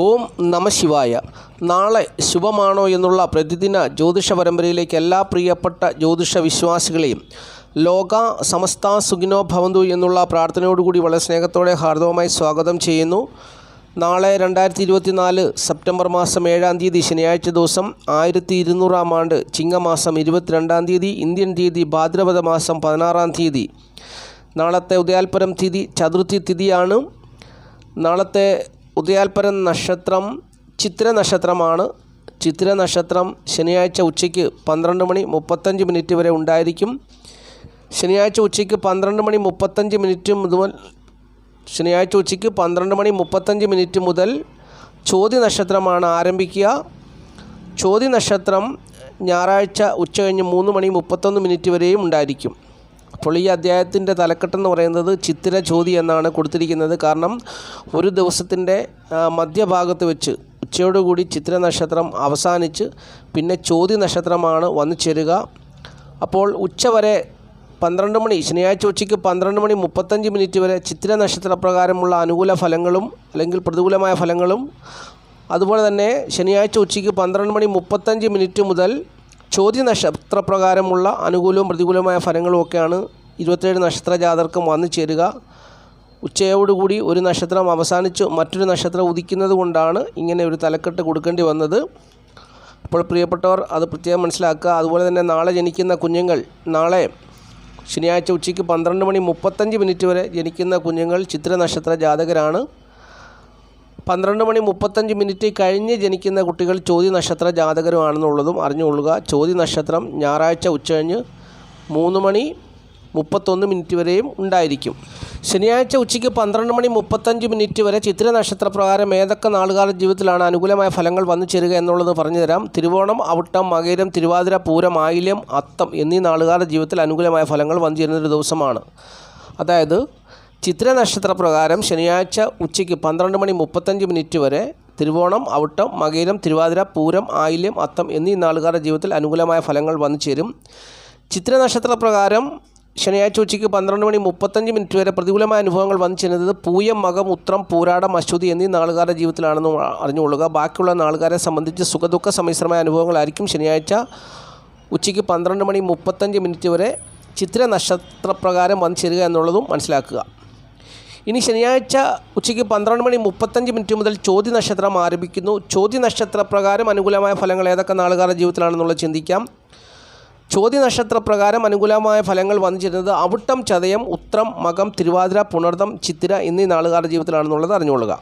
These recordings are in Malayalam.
ഓം നമ ശിവായ. നാളെ ശുഭമാണോ എന്നുള്ള പ്രതിദിന ജ്യോതിഷ പരമ്പരയിലേക്ക് എല്ലാ പ്രിയപ്പെട്ട ജ്യോതിഷ വിശ്വാസികളെയും ലോക സമസ്ത സുഖിനോ ഭവന്തു എന്നുള്ള പ്രാർത്ഥനയോടുകൂടി വളരെ സ്നേഹത്തോടെ ഹാർദവമായി സ്വാഗതം ചെയ്യുന്നു. നാളെ 2024 സെപ്റ്റംബർ മാസം 7-ാം തീയതി ശനിയാഴ്ച ദിവസം 1200 ആണ്ട് ചിങ്ങമാസം 22-ാം തീയതി ഇന്ത്യൻ തീയതി ഭാദ്രപദ മാസം 16-ാം തീയതി. നാളത്തെ ഉദയാൽപരം തിഥി ചതുർത്ഥി തിഥിയാണ്. നാളത്തെ ഉദയാൽപരം നക്ഷത്രം ചിത്ര നക്ഷത്രമാണ്. ചിത്ര നക്ഷത്രം ശനിയാഴ്ച ഉച്ചയ്ക്ക് 12:35 വരെ ഉണ്ടായിരിക്കും. ശനിയാഴ്ച ഉച്ചയ്ക്ക് 12:35 മുതൽ ശനിയാഴ്ച ഉച്ചയ്ക്ക് 12:35 മുതൽ ചോതി നക്ഷത്രമാണ് ആരംഭിക്കുക. ചോതി നക്ഷത്രം ഞായറാഴ്ച ഉച്ചകഴിഞ്ഞ് 3:31 വരെയും ഉണ്ടായിരിക്കും. അപ്പോൾ ഈ അധ്യായത്തിൻ്റെ തലക്കെട്ടെന്ന് പറയുന്നത് ചിത്തിര ചോതി എന്നാണ് കൊടുത്തിരിക്കുന്നത്. കാരണം ഒരു ദിവസത്തിൻ്റെ മധ്യഭാഗത്ത് വെച്ച് ഉച്ചയോടുകൂടി ചിത്തിര നക്ഷത്രം അവസാനിച്ച് പിന്നെ ചോതി നക്ഷത്രമാണ് വന്നു ചേരുക. അപ്പോൾ ഉച്ചവരെ 12 മണി ശനിയാഴ്ച ഉച്ചയ്ക്ക് 12:35 വരെ ചിത്തിര നക്ഷത്രപ്രകാരമുള്ള അനുകൂല ഫലങ്ങളും അല്ലെങ്കിൽ പ്രതികൂലമായ ഫലങ്ങളും, അതുപോലെ തന്നെ ശനിയാഴ്ച ഉച്ചയ്ക്ക് 12:35 മുതൽ ചോതി നക്ഷത്രപ്രകാരമുള്ള അനുകൂലവും പ്രതികൂലമായ ഫലങ്ങളും ഒക്കെയാണ് 27 നക്ഷത്ര ജാതർക്കും വന്നു ചേരുക. ഉച്ചയോടുകൂടി ഒരു നക്ഷത്രം അവസാനിച്ച് മറ്റൊരു നക്ഷത്രം ഉദിക്കുന്നത് കൊണ്ടാണ് ഇങ്ങനെ ഒരു തലക്കെട്ട് കൊടുക്കേണ്ടി വന്നത്. അപ്പോൾ പ്രിയപ്പെട്ടവർ അത് പ്രത്യേകം മനസ്സിലാക്കുക. അതുപോലെ തന്നെ നാളെ ജനിക്കുന്ന കുഞ്ഞുങ്ങൾ, നാളെ ശനിയാഴ്ച ഉച്ചയ്ക്ക് 12:35 വരെ ജനിക്കുന്ന കുഞ്ഞുങ്ങൾ ചിത്ര നക്ഷത്ര ജാതകരാണ്. 12:35 കഴിഞ്ഞ് ജനിക്കുന്ന കുട്ടികൾ ചോതി നക്ഷത്ര ജാതകരുമാണെന്നുള്ളതും അറിഞ്ഞുകൊള്ളുക. ചോതി നക്ഷത്രം ഞായറാഴ്ച ഉച്ചകഴിഞ്ഞ് 3:31 വരെയും ഉണ്ടായിരിക്കും. ശനിയാഴ്ച ഉച്ചയ്ക്ക് 12:35 വരെ ചിത്ര നക്ഷത്രപ്രകാരം ഏതൊക്കെ നാളുകാല ജീവിതത്തിലാണ് അനുകൂലമായ ഫലങ്ങൾ വന്നു ചേരുക എന്നുള്ളത് പറഞ്ഞു തരാം. തിരുവോണം, അവിട്ടം, മകയിരം, തിരുവാതിര, പൂരം, ആയില്യം, അത്തം എന്നീ നാളുകാല ജീവിതത്തിൽ അനുകൂലമായ ഫലങ്ങൾ വന്നു ചേരുന്നൊരു ദിവസമാണ്. അതായത് ചിത്ര നക്ഷത്രപ്രകാരം ശനിയാഴ്ച ഉച്ചയ്ക്ക് 12:35 വരെ തിരുവോണം, അവിട്ടം, മകയിരം, തിരുവാതിര, പൂരം, ആയില്യം, അത്തം എന്നീ നാളുകാല ജീവിതത്തിൽ അനുകൂലമായ ഫലങ്ങൾ വന്നു ചേരും. ചിത്ര നക്ഷത്രപ്രകാരം ശനിയാഴ്ച ഉച്ചയ്ക്ക് 12:35 വരെ പ്രതികൂലമായ അനുഭവങ്ങൾ വന്നു ചേരുന്നത് പൂയം, മകം, ഉത്രം, പൂരാടം, അശ്വതി എന്നീ നാളുകാല ജീവിതത്തിലാണെന്ന് അറിഞ്ഞുകൊള്ളുക. ബാക്കിയുള്ള നാളുകാരെ സംബന്ധിച്ച് സുഖദുഃഖ സമ്മിശ്രമായ അനുഭവങ്ങളായിരിക്കും ശനിയാഴ്ച ഉച്ചയ്ക്ക് 12:35 വരെ ചിത്ര നക്ഷത്രപ്രകാരം വന്നു ചേരുക എന്നുള്ളതും മനസ്സിലാക്കുക. ഇനി ശനിയാഴ്ച ഉച്ചയ്ക്ക് 12:35 മുതൽ ചോതി നക്ഷത്രം ആരംഭിക്കുന്നു. ചോതി നക്ഷത്രപ്രകാരം അനുകൂലമായ ഫലങ്ങൾ ഏതൊക്കെ നാളുകാല ജീവിതത്തിലാണെന്നുള്ളത് ചിന്തിക്കാം. ചോതി നക്ഷത്രപ്രകാരം അനുകൂലമായ ഫലങ്ങൾ വന്നു ചേരുന്നത് അവിട്ടം, ചതയം, ഉത്രം, മകം, തിരുവാതിര, പുണർദം, ചിത്തിര എന്നീ നാളുകാല ജീവിതത്തിലാണെന്നുള്ളത് അറിഞ്ഞുകൊള്ളുക.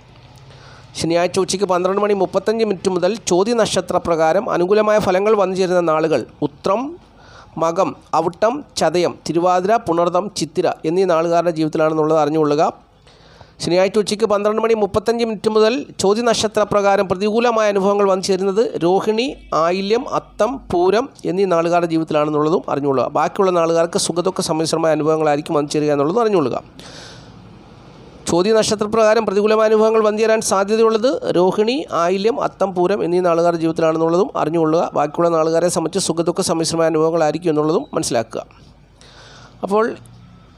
ശനിയാഴ്ച ഉച്ചയ്ക്ക് 12:35 മുതൽ ചോതി നക്ഷത്രപ്രകാരം അനുകൂലമായ ഫലങ്ങൾ വന്നു ചേരുന്ന നാളുകൾ ഉത്രം, മകം, അവിട്ടം, ചതയം, തിരുവാതിര, പുണർദം, ചിത്തിര എന്നീ നാളുകാരുടെ ജീവിതത്തിലാണെന്നുള്ളത് അറിഞ്ഞുകൊള്ളുക. ശനിയാഴ്ച ഉച്ചയ്ക്ക് 12:35 മുതൽ ചോതി നക്ഷത്രപ്രകാരം പ്രതികൂലമായ അനുഭവങ്ങൾ വന്നു ചേരുന്നത് രോഹിണി, ആയില്യം, അത്തം, പൂരം എന്നീ നാളുകാരുടെ ജീവിതത്തിലാണെന്നുള്ളതും അറിഞ്ഞുകൊള്ളുക. ബാക്കിയുള്ള നാളുകാർക്ക് സുഖദുഃഖ സമ്മിശ്രമായ അനുഭവങ്ങളായിരിക്കും വന്നു ചേരുക എന്നുള്ളതും അറിഞ്ഞുകൊള്ളുക. ചോതി നക്ഷത്രപ്രകാരം പ്രതികൂലമായ അനുഭവങ്ങൾ വന്നു ചേരാൻ സാധ്യതയുള്ളത് രോഹിണി, ആയില്യം, അത്തം, പൂരം എന്നീ നാളുകാരുടെ ജീവിതത്തിലാണെന്നുള്ളതും അറിഞ്ഞുകൊള്ളുക. ബാക്കിയുള്ള നാളുകാരെ സംബന്ധിച്ച് സുഖദുഃഖ സമ്മിശ്രമായ അനുഭവങ്ങളായിരിക്കും എന്നുള്ളതും മനസ്സിലാക്കുക. അപ്പോൾ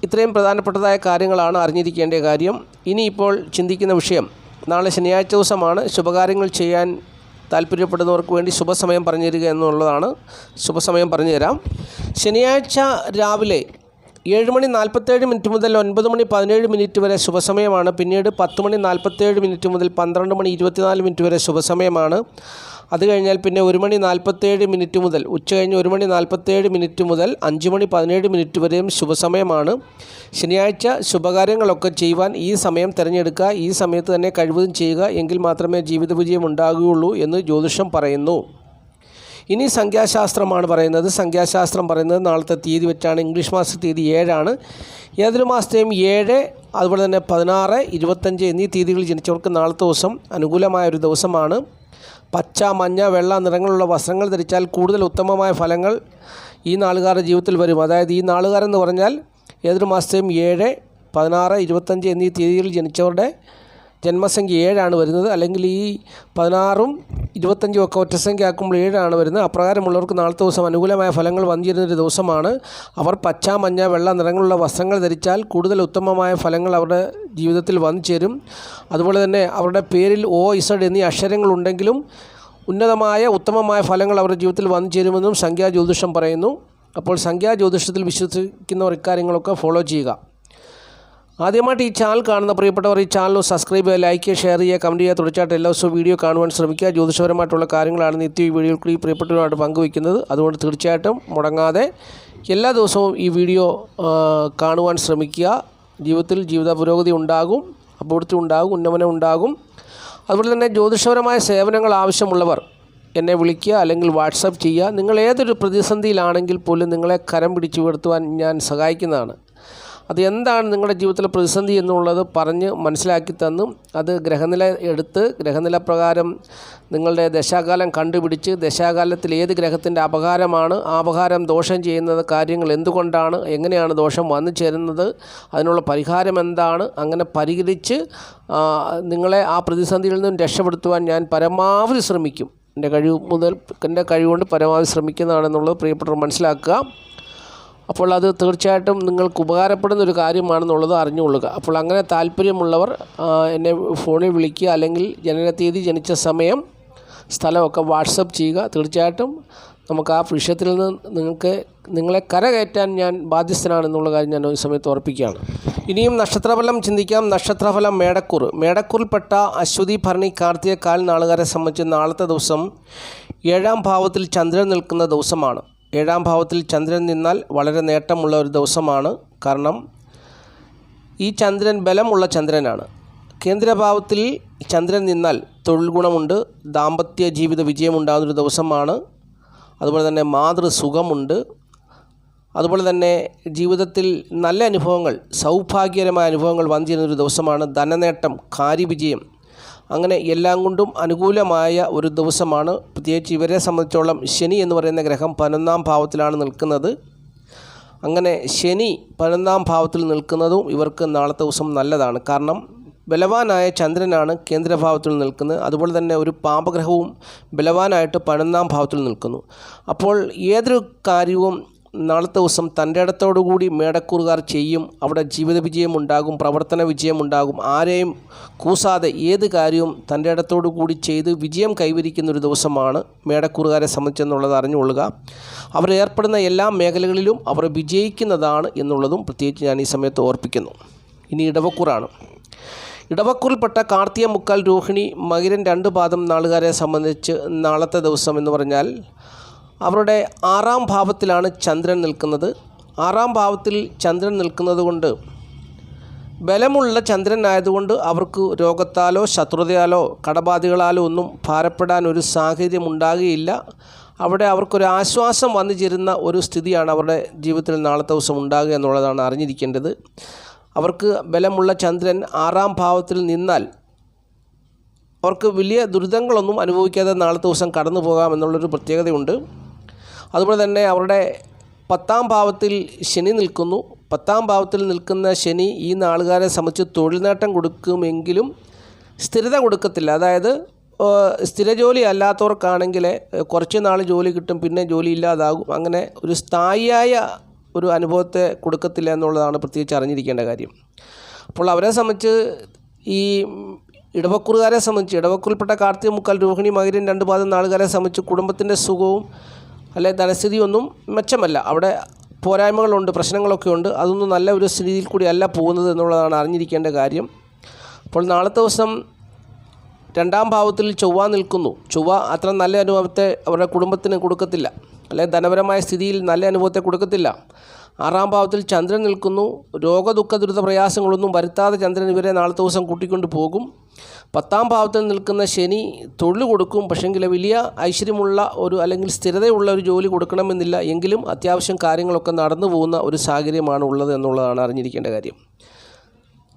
ഇത്രയും പ്രധാനപ്പെട്ടതായ കാര്യങ്ങളാണ് അറിഞ്ഞിരിക്കേണ്ട കാര്യം. ഇനിയിപ്പോൾ ചിന്തിക്കുന്ന വിഷയം, നാളെ ശനിയാഴ്ച ദിവസമാണ്. ശുഭകാര്യങ്ങൾ ചെയ്യാൻ താല്പര്യപ്പെടുന്നവർക്ക് വേണ്ടി ശുഭസമയം പറഞ്ഞു തരിക എന്നുള്ളതാണ്. ശുഭസമയം പറഞ്ഞു തരാം. ശനിയാഴ്ച രാവിലെ 7:47 മുതൽ 9:17 വരെ ശുഭസമയമാണ്. പിന്നീട് 10:47 മുതൽ 12:24 വരെ ശുഭസമയമാണ്. അത് കഴിഞ്ഞാൽ പിന്നെ 1:47 മുതൽ ഉച്ചകഴിഞ്ഞ് 1:47 മുതൽ 5:17 വരെയും ശുഭസമയമാണ്. ശനിയാഴ്ച ശുഭകാര്യങ്ങളൊക്കെ ചെയ്യുവാൻ ഈ സമയം തിരഞ്ഞെടുക്കുക. ഈ സമയത്ത് തന്നെ കഴിവതും ചെയ്യുക. എങ്കിൽ മാത്രമേ ജീവിത വിജയം ഉണ്ടാകുകയുള്ളൂ എന്ന് ജ്യോതിഷം പറയുന്നു. ഇനി സംഖ്യാശാസ്ത്രമാണ് പറയുന്നത്. സംഖ്യാശാസ്ത്രം പറയുന്നത് നാളത്തെ തീയതി വെച്ചാണ്. ഇംഗ്ലീഷ് മാസ തീയതി 7 ഏതൊരു മാസത്തെയും 7, അതുപോലെ തന്നെ 16, 25 എന്നീ തീയതികളിൽ ജനിച്ചവർക്ക് നാളത്തെ ദിവസം അനുകൂലമായൊരു ദിവസമാണ്. പച്ച, മഞ്ഞ, വെള്ള നിറങ്ങളുള്ള വസ്ത്രങ്ങൾ ധരിച്ചാൽ കൂടുതൽ ഉത്തമമായ ഫലങ്ങൾ ഈ നാളുകാരുടെ ജീവിതത്തിൽ വരും. അതായത് ഈ നാളുകാരെന്ന് പറഞ്ഞാൽ ഏതൊരു മാസത്തെയും 7, 16, 25 എന്നീ തീയതികളിൽ ജനിച്ചവരുടെ ജന്മസംഖ്യ 7 വരുന്നത്. അല്ലെങ്കിൽ ഈ 16ഉം 25 ഒക്കെ ഒറ്റസംഖ്യ ആക്കുമ്പോൾ 7 ആണ് വരുന്നത്. അപ്രകാരമുള്ളവർക്ക് നാളത്തെ ദിവസം അനുകൂലമായ ഫലങ്ങൾ വന്നു ചേരുന്നൊരു ദിവസമാണ്. അവർ പച്ച, മഞ്ഞ, വെള്ള നിറങ്ങളുള്ള വസ്ത്രങ്ങൾ ധരിച്ചാൽ കൂടുതൽ ഉത്തമമായ ഫലങ്ങൾ അവരുടെ ജീവിതത്തിൽ വന്നു ചേരും. അതുപോലെ തന്നെ അവരുടെ പേരിൽ O, Z എന്നീ അക്ഷരങ്ങളുണ്ടെങ്കിലും ഉന്നതമായ ഉത്തമമായ ഫലങ്ങൾ അവരുടെ ജീവിതത്തിൽ വന്നു ചേരുമെന്നും സംഖ്യാ ജ്യോതിഷം പറയുന്നു. അപ്പോൾ സംഖ്യാ ജ്യോതിഷത്തിൽ വിശ്വസിക്കുന്നവർ ഇക്കാര്യങ്ങളൊക്കെ ഫോളോ ചെയ്യുക. ആദ്യമായിട്ട് ഈ ചാനൽ കാണുന്ന പ്രിയപ്പെട്ടവർ ഈ ചാനൽ സബ്സ്ക്രൈബ് ചെയ്യുക, ലൈക്ക് ചെയ്യുക, ഷെയർ ചെയ്യുക, കമൻറ്റ് ചെയ്യുക. തുടർച്ചയായിട്ട് എല്ലാ ദിവസവും വീഡിയോ കാണുവാൻ ശ്രമിക്കുക. ജ്യോതിഷപരമായിട്ടുള്ള കാര്യങ്ങളാണ് നിത്യം ഈ വീഡിയോയിൽ കൂടി പ്രിയപ്പെട്ടവരുമായിട്ട് പങ്കുവയ്ക്കുന്നത്. അതുകൊണ്ട് തീർച്ചയായിട്ടും മുടങ്ങാതെ എല്ലാ ദിവസവും ഈ വീഡിയോ കാണുവാൻ ശ്രമിക്കുക. ജീവിതത്തിൽ ജീവിത പുരോഗതി ഉണ്ടാകും, അഭിവൃദ്ധി ഉണ്ടാകും, ഉന്നമനം ഉണ്ടാകും. അതുപോലെ തന്നെ ജ്യോതിഷപരമായ സേവനങ്ങൾ ആവശ്യമുള്ളവർ എന്നെ വിളിക്കുക, അല്ലെങ്കിൽ വാട്സപ്പ് ചെയ്യുക. നിങ്ങൾ ഏതൊരു പ്രതിസന്ധിയിലാണെങ്കിൽ പോലും നിങ്ങളെ കരം പിടിച്ചു ഉയർത്തുവാൻ ഞാൻ സഹായിക്കുന്നതാണ്. അത് എന്താണ് നിങ്ങളുടെ ജീവിതത്തിലെ പ്രതിസന്ധി എന്നുള്ളത് പറഞ്ഞ് മനസ്സിലാക്കി തന്നും അത് ഗ്രഹനില എടുത്ത് ഗ്രഹനില പ്രകാരം നിങ്ങളുടെ ദശാകാലം കണ്ടുപിടിച്ച് ദശാകാലത്തിൽ ഏത് ഗ്രഹത്തിൻ്റെ അപകാരമാണ്, ആ അപകാരം ദോഷം ചെയ്യുന്നത് കാര്യങ്ങൾ എന്തുകൊണ്ടാണ്, എങ്ങനെയാണ് ദോഷം വന്നു ചേരുന്നത്, അതിനുള്ള പരിഹാരം എന്താണ്, അങ്ങനെ പരിഹരിച്ച് നിങ്ങളെ ആ പ്രതിസന്ധിയിൽ നിന്നും രക്ഷപ്പെടുത്തുവാൻ ഞാൻ പരമാവധി ശ്രമിക്കും. എൻ്റെ കഴിവുകൊണ്ട് പരമാവധി ശ്രമിക്കുന്നതാണെന്നുള്ളത് പ്രിയപ്പെട്ടവർ മനസ്സിലാക്കുക. അപ്പോൾ അത് തീർച്ചയായിട്ടും നിങ്ങൾക്ക് ഉപകാരപ്പെടുന്ന ഒരു കാര്യമാണെന്നുള്ളത് അറിഞ്ഞുകൊള്ളുക. അപ്പോൾ അങ്ങനെ താല്പര്യമുള്ളവർ എന്നെ ഫോണിൽ വിളിക്കുക, അല്ലെങ്കിൽ ജനനത്തീയതി, ജനിച്ച സമയം, സ്ഥലമൊക്കെ വാട്സപ്പ് ചെയ്യുക. തീർച്ചയായിട്ടും നമുക്ക് ആ വിഷയത്തിൽ നിന്ന് നിങ്ങളെ കരകയറ്റാൻ ഞാൻ ബാധ്യസ്ഥനാണെന്നുള്ള കാര്യം ഞാൻ ഈ സമയത്ത് ഓർപ്പിക്കുകയാണ്. ഇനിയും നക്ഷത്രഫലം ചിന്തിക്കാം. നക്ഷത്രഫലം മേടക്കൂർ. മേടക്കൂറിൽപ്പെട്ട അശ്വതി, ഭരണി, കാർത്തിക, കാൽ നാളുകാരെ സംബന്ധിച്ച് നാളത്തെ ദിവസം 7ാം ഭാവത്തിൽ ചന്ദ്രൻ നിൽക്കുന്ന ദിവസമാണ്. 7ാം ഭാവത്തിൽ ചന്ദ്രൻ നിന്നാൽ വളരെ നേട്ടമുള്ള ഒരു ദിവസമാണ്. കാരണം ഈ ചന്ദ്രൻ ബലമുള്ള ചന്ദ്രനാണ്. കേന്ദ്രഭാവത്തിൽ ചന്ദ്രൻ നിന്നാൽ തൊഴിൽ ഗുണമുണ്ട്, ദാമ്പത്യ ജീവിത വിജയമുണ്ടാകുന്നൊരു ദിവസമാണ്. അതുപോലെ തന്നെ മാതൃസുഖമുണ്ട്. അതുപോലെ തന്നെ ജീവിതത്തിൽ നല്ല അനുഭവങ്ങൾ, സൗഭാഗ്യകരമായ അനുഭവങ്ങൾ വന്നു ചേരുന്നൊരു ദിവസമാണ്. ധനനേട്ടം, കാര്യവിജയം, അങ്ങനെ എല്ലാം കൊണ്ടും അനുകൂലമായ ഒരു ദിവസമാണ്. പ്രത്യേകിച്ച് ഇവരെ സംബന്ധിച്ചോളം ശനി എന്ന് പറയുന്ന ഗ്രഹം 11ാം ഭാവത്തിലാണ് നിൽക്കുന്നത്. അങ്ങനെ ശനി 11ാം ഭാവത്തിൽ നിൽക്കുന്നതും ഇവർക്ക് നാളത്തെ ദിവസം നല്ലതാണ്. കാരണം ബലവാനായ ചന്ദ്രനാണ് കേന്ദ്രഭാവത്തിൽ നിൽക്കുന്നത്. അതുപോലെ തന്നെ ഒരു പാപഗ്രഹവും ബലവാനായിട്ട് 11ാം ഭാവത്തിൽ നിൽക്കുന്നു. അപ്പോൾ ഏതൊരു കാര്യവും നാളത്തെ ദിവസം തൻ്റെ ഇടത്തോടുകൂടി മേടക്കൂറുകാർ ചെയ്യും. അവിടെ ജീവിത വിജയം ഉണ്ടാകും, പ്രവർത്തന വിജയം ഉണ്ടാകും. ആരെയും കൂസാതെ ഏത് കാര്യവും തൻ്റെ ഇടത്തോടു കൂടി ചെയ്ത് വിജയം കൈവരിക്കുന്നൊരു ദിവസമാണ് മേടക്കൂറുകാരെ സംബന്ധിച്ചെന്നുള്ളത് അറിഞ്ഞുകൊള്ളുക. അവർ ഏർപ്പെടുന്ന എല്ലാ മേഖലകളിലും അവർ വിജയിക്കുന്നതാണ് എന്നുള്ളതും പ്രത്യേകിച്ച് ഞാൻ ഈ സമയത്ത് ഓർപ്പിക്കുന്നു. ഇനി ഇടവക്കൂറാണ്. ഇടവക്കൂറിൽപ്പെട്ട കാർത്തിക, മുക്കാൽ, രോഹിണി, മകരം 2 പാദം നാളുകാരെ സംബന്ധിച്ച് നാളത്തെ ദിവസം എന്ന് പറഞ്ഞാൽ അവരുടെ 6ാം ഭാവത്തിലാണ് ചന്ദ്രൻ നിൽക്കുന്നത്. 6ാം ഭാവത്തിൽ ചന്ദ്രൻ നിൽക്കുന്നത് കൊണ്ട് ബലമുള്ള ചന്ദ്രൻ ആയതുകൊണ്ട് അവർക്ക് രോഗത്താലോ ശത്രുതയാലോ കടബാധികളാലോ ഒന്നും ഭാരപ്പെടാൻ ഒരു സാഹചര്യം ഉണ്ടാകുകയില്ല. അവിടെ അവർക്കൊരു ആശ്വാസം വന്നു ചേരുന്ന ഒരു സ്ഥിതിയാണ് അവരുടെ ജീവിതത്തിൽ നാളത്തെ ദിവസം ഉണ്ടാകുക എന്നുള്ളതാണ് അറിഞ്ഞിരിക്കേണ്ടത്. അവർക്ക് ബലമുള്ള ചന്ദ്രൻ 6ാം ഭാവത്തിൽ നിന്നാൽ അവർക്ക് വലിയ ദുരിതങ്ങളൊന്നും അനുഭവിക്കാതെ നാളത്തെ ദിവസം കടന്നു പോകാമെന്നുള്ളൊരു പ്രത്യേകതയുണ്ട്. അതുപോലെ തന്നെ അവരുടെ 10ാം ഭാവത്തിൽ ശനി നിൽക്കുന്നു. 10ാം ഭാവത്തിൽ നിൽക്കുന്ന ശനി ഈ നാളുകാരെ സംബന്ധിച്ച് തൊഴിൽ നേട്ടം കൊടുക്കുമെങ്കിലും സ്ഥിരത കൊടുക്കത്തില്ല. അതായത് സ്ഥിരജോലി അല്ലാത്തവർക്കാണെങ്കിൽ കുറച്ച് നാൾ ജോലി കിട്ടും, പിന്നെ ജോലി ഇല്ലാതാകും. അങ്ങനെ ഒരു സ്ഥായിയായ ഒരു അനുഭവത്തെ കൊടുക്കത്തില്ല എന്നുള്ളതാണ് പ്രത്യേകിച്ച് അറിഞ്ഞിരിക്കേണ്ട കാര്യം. അപ്പോൾ അവരെ സംബന്ധിച്ച് ഈ ഇടവക്കൂറുകാരെ സംബന്ധിച്ച് ഇടവക്കൂറിൽപ്പെട്ട കാർത്തിക, മുക്കാൽ, രോഹിണി, മകരം 2 പാദം നാളുകാരെ സംബന്ധിച്ച് കുടുംബത്തിൻ്റെ സുഖവും അല്ലെ ധനസ്ഥിതിയൊന്നും മെച്ചമല്ല. അവിടെ പോരായ്മകളുണ്ട്, പ്രശ്നങ്ങളൊക്കെ ഉണ്ട്. അതൊന്നും നല്ല ഒരു സ്ഥിതിയിൽ കൂടി അല്ല പോകുന്നത് എന്നുള്ളതാണ് അറിഞ്ഞിരിക്കേണ്ട കാര്യം. അപ്പോൾ നാളത്തെ ദിവസം 2ാം ഭാവത്തിൽ ചൊവ്വ നിൽക്കുന്നു. ചൊവ്വ അത്ര നല്ല അനുഭവത്തെ അവരുടെ കുടുംബത്തിന് കൊടുക്കത്തില്ല, അല്ലെ ധനപരമായ സ്ഥിതിയിൽ നല്ല അനുഭവത്തെ കൊടുക്കത്തില്ല. 6ാം ഭാവത്തിൽ ചന്ദ്രൻ നിൽക്കുന്നു. രോഗദുഃഖ ദുരിത പ്രയാസങ്ങളൊന്നും വരുത്താതെ ചന്ദ്രൻ ഇവരെ നാളത്തെ ദിവസം കൂട്ടിക്കൊണ്ട് പോകും. 10ാം ഭാവത്തിൽ നിൽക്കുന്ന ശനി തൊഴിൽ കൊടുക്കും. പക്ഷെങ്കിൽ വലിയ ഐശ്വര്യമുള്ള ഒരു അല്ലെങ്കിൽ സ്ഥിരതയുള്ള ഒരു ജോലി കൊടുക്കണമെന്നില്ല. എങ്കിലും അത്യാവശ്യം കാര്യങ്ങളൊക്കെ നടന്നു പോകുന്ന ഒരു സാഹചര്യമാണ് ഉള്ളത് എന്നുള്ളതാണ് അറിഞ്ഞിരിക്കേണ്ട കാര്യം.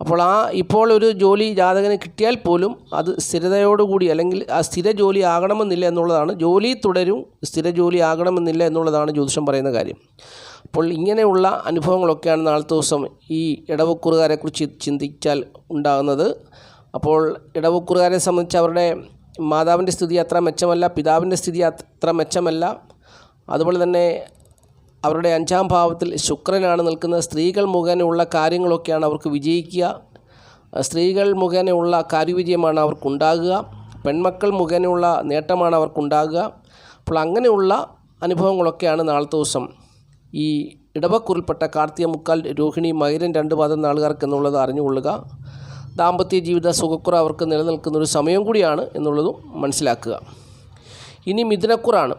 അപ്പോൾ ഇപ്പോൾ ഒരു ജോലി ജാതകന് കിട്ടിയാൽ പോലും അത് സ്ഥിരതയോടുകൂടി അല്ലെങ്കിൽ ആ സ്ഥിര ജോലി ആകണമെന്നില്ല എന്നുള്ളതാണ്. ജോലി തുടരും, സ്ഥിര ജോലി ആകണമെന്നില്ല എന്നുള്ളതാണ് ജ്യോതിഷം പറയുന്ന കാര്യം. അപ്പോൾ ഇങ്ങനെയുള്ള അനുഭവങ്ങളൊക്കെയാണ് നാളത്തെ ദിവസം ഈ ഇടവക്കൂറുകാരെക്കുറിച്ച് ചിന്തിച്ചാൽ ഉണ്ടാകുന്നത്. അപ്പോൾ ഇടവക്കൂറുകാരെ സംബന്ധിച്ച് അവരുടെ മാതാവിൻ്റെ സ്ഥിതി അത്ര മെച്ചമല്ല, പിതാവിൻ്റെ സ്ഥിതി അത്ര മെച്ചമല്ല. അതുപോലെ തന്നെ അവരുടെ 5-ാം ഭാവത്തിൽ ശുക്രനാണ് നിൽക്കുന്നത്. സ്ത്രീകൾ മുഖേനയുള്ള കാര്യങ്ങളൊക്കെയാണ് അവർക്ക് വിജയിക്കുക. സ്ത്രീകൾ മുഖേനയുള്ള കാര്യവിജയമാണ് അവർക്കുണ്ടാകുക. പെൺമക്കൾ മുഖേനയുള്ള നേട്ടമാണ് അവർക്കുണ്ടാകുക. അപ്പോൾ അങ്ങനെയുള്ള അനുഭവങ്ങളൊക്കെയാണ് നാളത്തെ ദിവസം ഈ ഇടവക്കൂറിൽപ്പെട്ട കാർത്തിക മുക്കാൽ, രോഹിണി, മകരം 2 പാദം നാളുകാർക്ക് എന്നുള്ളത് അറിഞ്ഞുകൊള്ളുക. ദാമ്പത്യ ജീവിത സുഖക്കുറ അവർക്ക് നിലനിൽക്കുന്നൊരു സമയം കൂടിയാണ് എന്നുള്ളതും മനസ്സിലാക്കുക. ഇനി മിഥുനക്കുറാണ്.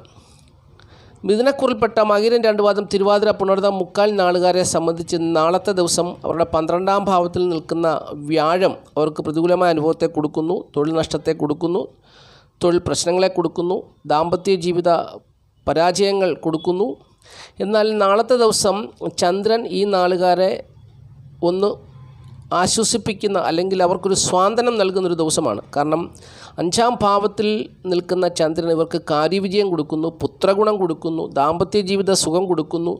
മിഥുനക്കുറിൽപ്പെട്ട മകരം 2 പാദം, തിരുവാതിര, പുണർതം, മുക്കാൽ നാളുകാരെ സംബന്ധിച്ച് നാളത്തെ ദിവസം അവരുടെ 12-ാം ഭാവത്തിൽ നിൽക്കുന്ന വ്യാഴം അവർക്ക് പ്രതികൂലമായ അനുഭവത്തെ കൊടുക്കുന്നു, തൊഴിൽ നഷ്ടത്തെ കൊടുക്കുന്നു, തൊഴിൽ പ്രശ്നങ്ങളെ കൊടുക്കുന്നു, ദാമ്പത്യ ജീവിത പരാജയങ്ങൾ കൊടുക്കുന്നു. എന്നാൽ നാളത്തെ ദിവസം ചന്ദ്രൻ ഈ നാളുകാരെ ഒന്ന് ആശ്വസിപ്പിക്കുന്ന, അല്ലെങ്കിൽ അവർക്കൊരു സ്വാന്തനം നൽകുന്നൊരു ദിവസമാണ്. കാരണം 5-ാം ഭാവത്തിൽ നിൽക്കുന്ന ചന്ദ്രൻ ഇവർക്ക് കാര്യവിജയം കൊടുക്കുന്നു, പുത്രഗുണം കൊടുക്കുന്നു, ദാമ്പത്യ ജീവിത സുഖം കൊടുക്കുന്നു,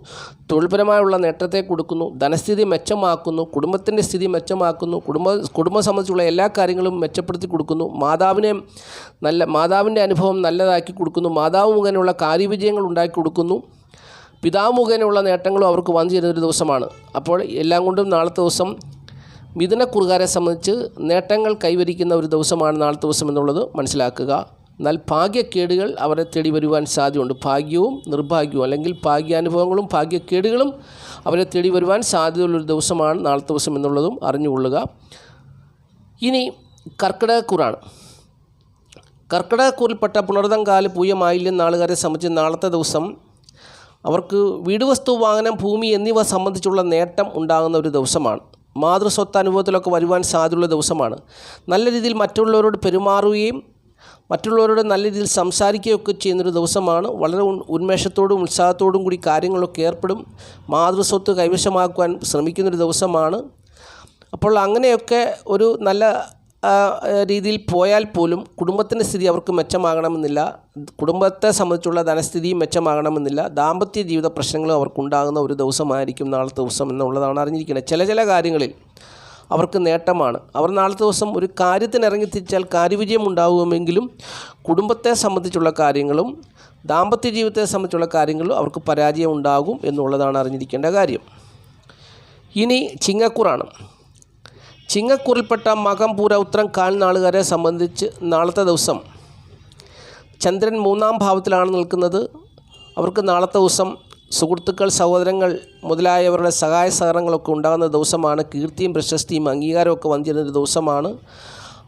തൊഴിൽപരമായുള്ള നേട്ടത്തെ കൊടുക്കുന്നു, ധനസ്ഥിതി മെച്ചമാക്കുന്നു, കുടുംബത്തിൻ്റെ സ്ഥിതി മെച്ചമാക്കുന്നു, കുടുംബം സംബന്ധിച്ചുള്ള എല്ലാ കാര്യങ്ങളും മെച്ചപ്പെടുത്തി കൊടുക്കുന്നു, മാതാവിൻ്റെ അനുഭവം നല്ലതാക്കി കൊടുക്കുന്നു, മാതാവ് മുഖേനയുള്ള കാര്യവിജയങ്ങൾ ഉണ്ടാക്കി കൊടുക്കുന്നു, പിതാവ് മുഖേനയുള്ള നേട്ടങ്ങളും അവർക്ക് വന്നു ചേരുന്നൊരു ദിവസമാണ്. അപ്പോൾ എല്ലാം കൊണ്ടും നാളത്തെ ദിവസം മിഥുനക്കുറുകാരെ സംബന്ധിച്ച് നേട്ടങ്ങൾ കൈവരിക്കുന്ന ഒരു ദിവസമാണ് നാളത്തെ ദിവസം എന്നുള്ളത് മനസ്സിലാക്കുക. എന്നാൽ ഭാഗ്യക്കേടുകൾ അവരെ തേടി വരുവാൻ സാധ്യതയുണ്ട്. ഭാഗ്യവും നിർഭാഗ്യവും, അല്ലെങ്കിൽ ഭാഗ്യാനുഭവങ്ങളും ഭാഗ്യക്കേടുകളും അവരെ തേടി വരുവാൻ സാധ്യതയുള്ളൊരു ദിവസമാണ് നാളത്തെ ദിവസം എന്നുള്ളതും അറിഞ്ഞുകൊള്ളുക. ഇനി കർക്കിടകക്കൂറാണ്. കർക്കിടകക്കൂറിൽപ്പെട്ട പുണർതം, കാല്, പൂയം, ആയില്യം നാളുകാരെ സംബന്ധിച്ച് നാളത്തെ ദിവസം അവർക്ക് വീട്, വസ്തു, വാഹനം, ഭൂമി എന്നിവ സംബന്ധിച്ചുള്ള നേട്ടം ഉണ്ടാകുന്ന ഒരു ദിവസമാണ്. മാതൃസ്വത്ത് അനുഭവത്തിലൊക്കെ വരുവാൻ സാധ്യതയുള്ള ദിവസമാണ്. നല്ല രീതിയിൽ മറ്റുള്ളവരോട് പെരുമാറുകയും മറ്റുള്ളവരോട് നല്ല രീതിയിൽ സംസാരിക്കുകയൊക്കെ ചെയ്യുന്നൊരു ദിവസമാണ്. വളരെ ഉന്മേഷത്തോടും ഉത്സാഹത്തോടും കൂടി കാര്യങ്ങളൊക്കെ ഏർപ്പെടും. മാതൃസ്വത്ത് കൈവശമാക്കുവാൻ ശ്രമിക്കുന്നൊരു ദിവസമാണ്. അപ്പോൾ അങ്ങനെയൊക്കെ ഒരു നല്ല രീതിയിൽ പോയാൽ പോലും കുടുംബത്തിൻ്റെ സ്ഥിതി അവർക്ക് മെച്ചമാകണമെന്നില്ല. കുടുംബത്തെ സംബന്ധിച്ചുള്ള ധനസ്ഥിതിയും മെച്ചമാകണമെന്നില്ല. ദാമ്പത്യ ജീവിത പ്രശ്നങ്ങളും അവർക്കുണ്ടാകുന്ന ഒരു ദിവസമായിരിക്കും നാളത്തെ ദിവസം എന്നുള്ളതാണ് അറിഞ്ഞിരിക്കുന്നത്. ചില കാര്യങ്ങളിൽ അവർക്ക് നേട്ടമാണ്. അവർ നാളത്തെ ദിവസം ഒരു കാര്യത്തിന് ഇറങ്ങിത്തിരിച്ചാൽ കാര്യവിജയം ഉണ്ടാകുമെങ്കിലും കുടുംബത്തെ സംബന്ധിച്ചുള്ള കാര്യങ്ങളും ദാമ്പത്യ ജീവിതത്തെ സംബന്ധിച്ചുള്ള കാര്യങ്ങളും അവർക്ക് പരാജയം ഉണ്ടാകും എന്നുള്ളതാണ് അറിഞ്ഞിരിക്കേണ്ട കാര്യം. ഇനി ചിങ്ങക്കൂറാണ്. ചിങ്ങക്കൂറിൽപ്പെട്ട മകം, പൂര, ഉത്രം, കാൽ നാളുകാരെ സംബന്ധിച്ച് നാളത്തെ ദിവസം ചന്ദ്രൻ 3-ാം ഭാവത്തിലാണ് നിൽക്കുന്നത്. അവർക്ക് നാളത്തെ ദിവസം സുഹൃത്തുക്കൾ, സഹോദരങ്ങൾ മുതലായവരുടെ സഹായ സഹകരണങ്ങളൊക്കെ ഉണ്ടാകുന്ന ദിവസമാണ്. കീർത്തിയും പ്രശസ്തിയും അംഗീകാരമൊക്കെ വന്നിരുന്നൊരു ദിവസമാണ്.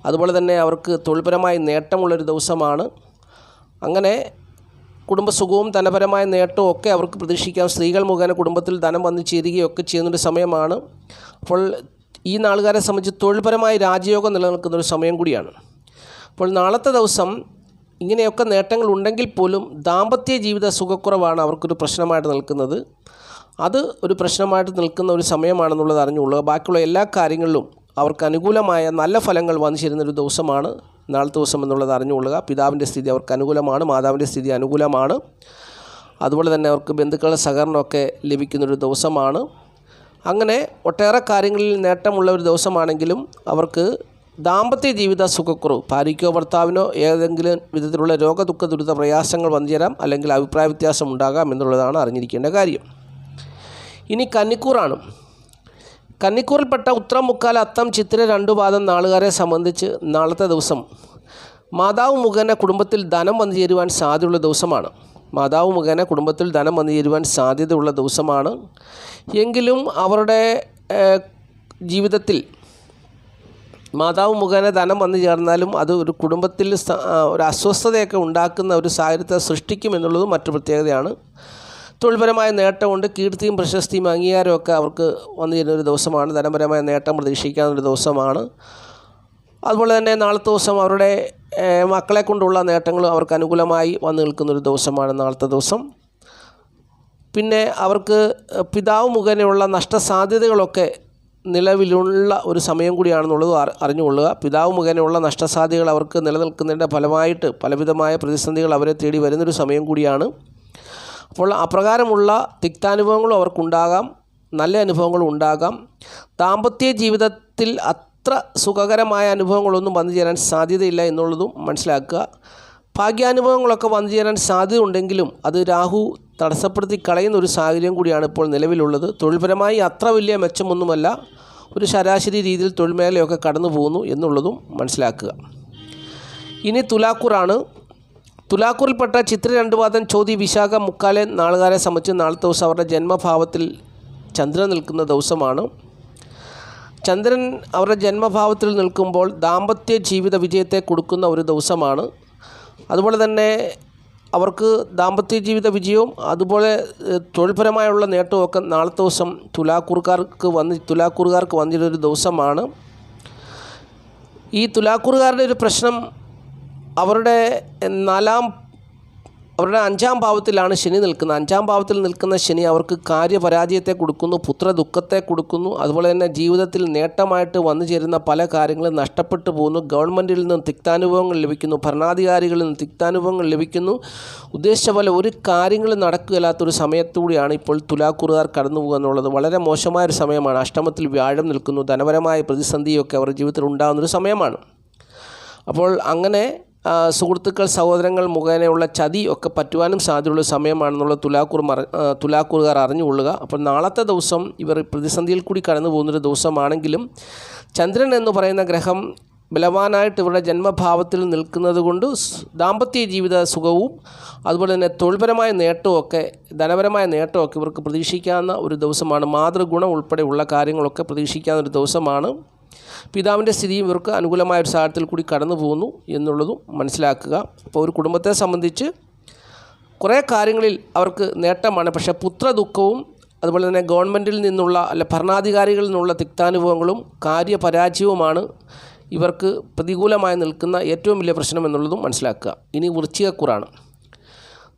അതുപോലെ തന്നെ അവർക്ക് തൊഴിൽപരമായ നേട്ടമുള്ളൊരു ദിവസമാണ്. അങ്ങനെ കുടുംബസുഖവും ധനപരമായ നേട്ടവും ഒക്കെ അവർക്ക് പ്രതീക്ഷിക്കാം. സ്ത്രീകൾ മുഖേന കുടുംബത്തിൽ ധനം വന്നു ചേരുകയൊക്കെ ചെയ്യുന്നൊരു സമയമാണ്. അപ്പോൾ ഈ നാളുകാരെ സംബന്ധിച്ച് തൊഴിൽപരമായ രാജയോഗം നിലനിൽക്കുന്നൊരു സമയം കൂടിയാണ്. അപ്പോൾ നാളത്തെ ദിവസം ഇങ്ങനെയൊക്കെ നേട്ടങ്ങൾ ഉണ്ടെങ്കിൽ പോലും ദാമ്പത്യ ജീവിത സുഖക്കുറവാണ് അവർക്കൊരു പ്രശ്നമായിട്ട് നിൽക്കുന്നത്. അത് ഒരു പ്രശ്നമായിട്ട് നിൽക്കുന്ന ഒരു സമയമാണെന്നുള്ളത് അറിഞ്ഞുകൊള്ളുക. ബാക്കിയുള്ള എല്ലാ കാര്യങ്ങളിലും അവർക്ക് അനുകൂലമായ നല്ല ഫലങ്ങൾ വന്നു ചേരുന്നൊരു ദിവസമാണ് നാളത്തെ ദിവസം എന്നുള്ളത് അറിഞ്ഞുകൊള്ളുക. പിതാവിൻ്റെ സ്ഥിതി അവർക്ക് അനുകൂലമാണ്, മാതാവിൻ്റെ സ്ഥിതി അനുകൂലമാണ്. അതുപോലെ തന്നെ അവർക്ക് ബന്ധുക്കളുടെ സഹകരണമൊക്കെ ലഭിക്കുന്നൊരു ദിവസമാണ്. അങ്ങനെ ഒട്ടേറെ കാര്യങ്ങളിൽ നേട്ടമുള്ള ഒരു ദിവസമാണെങ്കിലും അവർക്ക് ദാമ്പത്യ ജീവിത സുഖക്കുറവ്, ഭാര്യയ്ക്കോ ഭർത്താവിനോ ഏതെങ്കിലും വിധത്തിലുള്ള രോഗദുഃഖ ദുരിത പ്രയാസങ്ങൾ വന്നു ചേരാം, അല്ലെങ്കിൽ അഭിപ്രായ വ്യത്യാസം ഉണ്ടാകാം എന്നുള്ളതാണ് അറിഞ്ഞിരിക്കേണ്ട കാര്യം. ഇനി കന്നിക്കൂറാണ്. കന്നിക്കൂറിൽപ്പെട്ട ഉത്രം, മുക്കാൽ, അത്തം, ചിത്തിര 2 പാദം നാളുകാരെ സംബന്ധിച്ച് നാളത്തെ ദിവസം മാതാവ് മുഖേന കുടുംബത്തിൽ ധനം വന്നു ചേരുവാൻ സാധ്യതയുള്ള ദിവസമാണ്. മാതാവ് മുഖേന കുടുംബത്തിൽ ധനം വന്നു ചേരുവാൻ സാധ്യതയുള്ള ദിവസമാണ്. എങ്കിലും അവരുടെ ജീവിതത്തിൽ മാതാവ് മുഖേന ധനം വന്നു ചേർന്നാലും അത് ഒരു കുടുംബത്തിൽ ഒരു അസ്വസ്ഥതയൊക്കെ ഉണ്ടാക്കുന്ന ഒരു സാഹചര്യത്തെ സൃഷ്ടിക്കുമെന്നുള്ളതും മറ്റു പ്രത്യേകതയാണ്. തൊഴിൽപരമായ നേട്ടമുണ്ട്. കീർത്തിയും പ്രശസ്തിയും അംഗീകാരമൊക്കെ അവർക്ക് വന്നു ചേരുന്ന ഒരു ദിവസമാണ്. ധനപരമായ നേട്ടം പ്രതീക്ഷിക്കാവുന്നൊരു ദിവസമാണ്. അതുപോലെ തന്നെ നാളത്തെ ദിവസം അവരുടെ മക്കളെ കൊണ്ടുള്ള നേട്ടങ്ങൾ അവർക്ക് അനുകൂലമായി വന്നു നിൽക്കുന്നൊരു ദിവസമാണ് നാളത്തെ ദിവസം. പിന്നെ അവർക്ക് പിതാവ് മുഖേനയുള്ള നഷ്ടസാധ്യതകളൊക്കെ നിലവിലുള്ള ഒരു സമയം കൂടിയാണെന്നുള്ളത് അറിഞ്ഞുകൊള്ളുക. പിതാവ് മുഖേനയുള്ള നഷ്ടസാധ്യതകൾ അവർക്ക് നിലനിൽക്കുന്നതിൻ്റെ ഫലമായിട്ട് പലവിധമായ പ്രതിസന്ധികൾ അവരെ തേടി വരുന്നൊരു സമയം കൂടിയാണ്. അപ്പോൾ അപ്രകാരമുള്ള തിക്താനുഭവങ്ങളും അവർക്കുണ്ടാകാം, നല്ല അനുഭവങ്ങളും ഉണ്ടാകാം. ദാമ്പത്യ ജീവിതത്തിൽ അത്ര സുഖകരമായ അനുഭവങ്ങളൊന്നും വന്നു ചേരാൻ സാധ്യതയില്ല എന്നുള്ളതും മനസ്സിലാക്കുക. ഭാഗ്യാനുഭവങ്ങളൊക്കെ വന്നു ചേരാൻ സാധ്യത ഉണ്ടെങ്കിലും അത് രാഹു തടസ്സപ്പെടുത്തി കളയുന്ന ഒരു സാഹചര്യം കൂടിയാണ് ഇപ്പോൾ നിലവിലുള്ളത്. തൊഴിൽപരമായി അത്ര വലിയ മെച്ചമൊന്നുമല്ല, ഒരു ശരാശരി രീതിയിൽ തൊഴിൽ മേഖലയൊക്കെ കടന്നു പോകുന്നു എന്നുള്ളതും മനസ്സിലാക്കുക. ഇനി തുലാക്കൂറാണ്. തുലാക്കൂറിൽപ്പെട്ട ചിത്ര 2 പാദം ചോതി വിശാഖ മുക്കാലെ നാളുകാരെ സംബന്ധിച്ച് നാളത്തെ ദിവസം അവരുടെ ജന്മഭാവത്തിൽ ചന്ദ്രൻ നിൽക്കുന്ന ദിവസമാണ്. ചന്ദ്രൻ അവരുടെ ജന്മഭാവത്തിൽ നിൽക്കുമ്പോൾ ദാമ്പത്യ ജീവിത വിജയത്തെ കൊടുക്കുന്ന ഒരു ദിവസമാണ്. അതുപോലെ തന്നെ അവർക്ക് ദാമ്പത്യ ജീവിത വിജയവും അതുപോലെ തൊഴിൽപരമായുള്ള നേട്ടവും ഒക്കെ നാളത്തെ ദിവസം തുലാക്കൂറുകാർക്ക് വന്നിട്ടൊരു ദിവസമാണ്. ഈ തുലാക്കൂറുകാരുടെ ഒരു പ്രശ്നം അവരുടെ 5-ാം ഭാവത്തിലാണ് ശനി നിൽക്കുന്നത്. 5-ാം ഭാവത്തിൽ നിൽക്കുന്ന ശനി അവർക്ക് കാര്യപരാജയത്തെ കൊടുക്കുന്നു, പുത്രദുഃഖത്തെ കൊടുക്കുന്നു. അതുപോലെ തന്നെ ജീവിതത്തിൽ നേട്ടമായിട്ട് വന്നു ചേരുന്ന പല കാര്യങ്ങളും നഷ്ടപ്പെട്ടു പോകുന്നു. ഗവൺമെൻറ്റിൽ നിന്നും തിക്താനുഭവങ്ങൾ ലഭിക്കുന്നു, ഭരണാധികാരികളിൽ നിന്നും തിക്താനുഭവങ്ങൾ ലഭിക്കുന്നു. ഉദ്ദേശിച്ച പോലെ ഒരു കാര്യങ്ങളും നടക്കുകയില്ലാത്തൊരു സമയത്തൂടെയാണ് ഇപ്പോൾ തുലാക്കൂറുകാർ കടന്നു പോകുക എന്നുള്ളത്. വളരെ മോശമായൊരു സമയമാണ്. അഷ്ടമത്തിൽ വ്യാഴം നിൽക്കുന്നു. ധനപരമായ പ്രതിസന്ധിയൊക്കെ അവരുടെ ജീവിതത്തിൽ ഉണ്ടാകുന്നൊരു സമയമാണ്. അപ്പോൾ അങ്ങനെ സുഹൃത്തുക്കൾ, സഹോദരങ്ങൾ മുഖേനയുള്ള ചതി ഒക്കെ പറ്റുവാനും സാധ്യതയുള്ള സമയമാണെന്നുള്ള തുലാക്കൂറുകാർ അറിഞ്ഞുകൊള്ളുക. അപ്പോൾ നാളത്തെ ദിവസം ഇവർ പ്രതിസന്ധിയിൽ കൂടി കടന്നു പോകുന്നൊരു ദിവസമാണെങ്കിലും ചന്ദ്രൻ എന്ന് പറയുന്ന ഗ്രഹം ബലവാനായിട്ട് ഇവരുടെ ജന്മഭാവത്തിൽ നിൽക്കുന്നത് കൊണ്ട് ദാമ്പത്യ ജീവിത സുഖവും അതുപോലെ തന്നെ തൊഴിൽപരമായ നേട്ടമൊക്കെ ധനപരമായ നേട്ടമൊക്കെ ഇവർക്ക് പ്രതീക്ഷിക്കാവുന്ന ഒരു ദിവസമാണ്. മാതൃഗുണം ഉൾപ്പെടെയുള്ള കാര്യങ്ങളൊക്കെ പ്രതീക്ഷിക്കാവുന്ന ഒരു ദിവസമാണ്. പിതാവിൻ്റെ സ്ഥിതിയും ഇവർക്ക് അനുകൂലമായ ഒരു സാഹചര്യത്തിൽ കൂടി കടന്നു പോകുന്നു എന്നുള്ളതും മനസ്സിലാക്കുക. അപ്പോൾ ഒരു കുടുംബത്തെ സംബന്ധിച്ച് കുറേ കാര്യങ്ങളിൽ അവർക്ക് നേട്ടമാണ്. പക്ഷേ പുത്രദുഃഖവും അതുപോലെ തന്നെ ഗവൺമെൻറ്റിൽ നിന്നുള്ള ഭരണാധികാരികളിൽ നിന്നുള്ള തിക്താനുഭവങ്ങളും കാര്യപരാജയവുമാണ് ഇവർക്ക് പ്രതികൂലമായി നിൽക്കുന്ന ഏറ്റവും വലിയ പ്രശ്നം എന്നുള്ളതും മനസ്സിലാക്കുക. ഇനി വൃശ്ചികക്കൂറാണ്.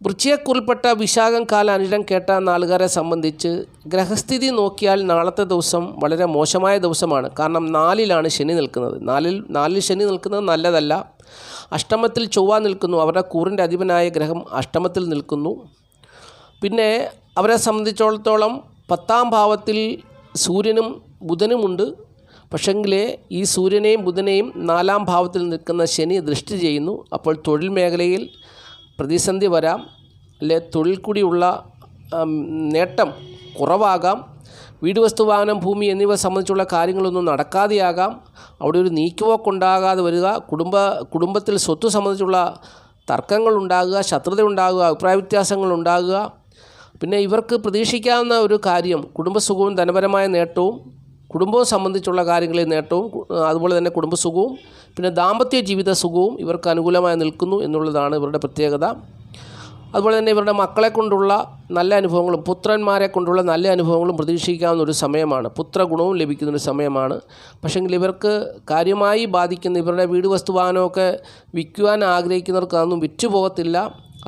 വൃശ്ചികക്കൂറിൽപ്പെട്ട വിശാഖം കാല അനിഴം കേട്ട നാളുകാരെ സംബന്ധിച്ച് ഗ്രഹസ്ഥിതി നോക്കിയാൽ നാളത്തെ ദിവസം വളരെ മോശമായ ദിവസമാണ്. കാരണം 4-ലാണ് ശനി നിൽക്കുന്നത്. 4-ൽ ശനി നിൽക്കുന്നത് നല്ലതല്ല. അഷ്ടമത്തിൽ ചൊവ്വ നിൽക്കുന്നു. അവരുടെ കൂറിൻ്റെ അധിപനായ ഗ്രഹം അഷ്ടമത്തിൽ നിൽക്കുന്നു. പിന്നെ അവരെ സംബന്ധിച്ചിടത്തോളം 10-ാം ഭാവത്തിൽ സൂര്യനും ബുധനുമുണ്ട്. പക്ഷെങ്കിൽ ഈ സൂര്യനെയും ബുധനെയും 4-ാം ഭാവത്തിൽ നിൽക്കുന്ന ശനി ദൃഷ്ടി ചെയ്യുന്നു. അപ്പോൾ തൊഴിൽ മേഖലയിൽ പ്രതിസന്ധി വരാം, തൊഴിൽ കൂടിയുള്ള നേട്ടം കുറവാകാം. വീട്, വസ്തു, വാഹനം, ഭൂമി എന്നിവ സംബന്ധിച്ചുള്ള കാര്യങ്ങളൊന്നും നടക്കാതെയാകാം. അവിടെ ഒരു നീക്കുപോക്കുണ്ടാകാതെ വരിക. കുടുംബത്തിൽ സ്വത്ത് സംബന്ധിച്ചുള്ള തർക്കങ്ങളുണ്ടാകുക, ശത്രുത ഉണ്ടാകുക, അഭിപ്രായ വ്യത്യാസങ്ങളുണ്ടാകുക. പിന്നെ ഇവർക്ക് പ്രതീക്ഷിക്കാവുന്ന ഒരു കാര്യം കുടുംബസുഖവും ധനപരമായ നേട്ടവും, കുടുംബവും സംബന്ധിച്ചുള്ള കാര്യങ്ങളിൽ നേട്ടവും, അതുപോലെ തന്നെ കുടുംബസുഖവും പിന്നെ ദാമ്പത്യ ജീവിത സുഖവും ഇവർക്ക് അനുകൂലമായി നിൽക്കുന്നു എന്നുള്ളതാണ് ഇവരുടെ പ്രത്യേകത. അതുപോലെ തന്നെ ഇവരുടെ മക്കളെ കൊണ്ടുള്ള നല്ല അനുഭവങ്ങളും പുത്രന്മാരെ കൊണ്ടുള്ള നല്ല അനുഭവങ്ങളും പ്രതീക്ഷിക്കാവുന്ന ഒരു സമയമാണ്. പുത്രഗുണവും ലഭിക്കുന്നൊരു സമയമാണ്. പക്ഷേങ്കിൽ ഇവർക്ക് കാര്യമായി ബാധിക്കുന്ന ഇവരുടെ വീട്, വസ്തു, വാഹനമൊക്കെ വിൽക്കുവാൻ ആഗ്രഹിക്കുന്നവർക്ക് അതൊന്നും വിറ്റുപോകത്തില്ല.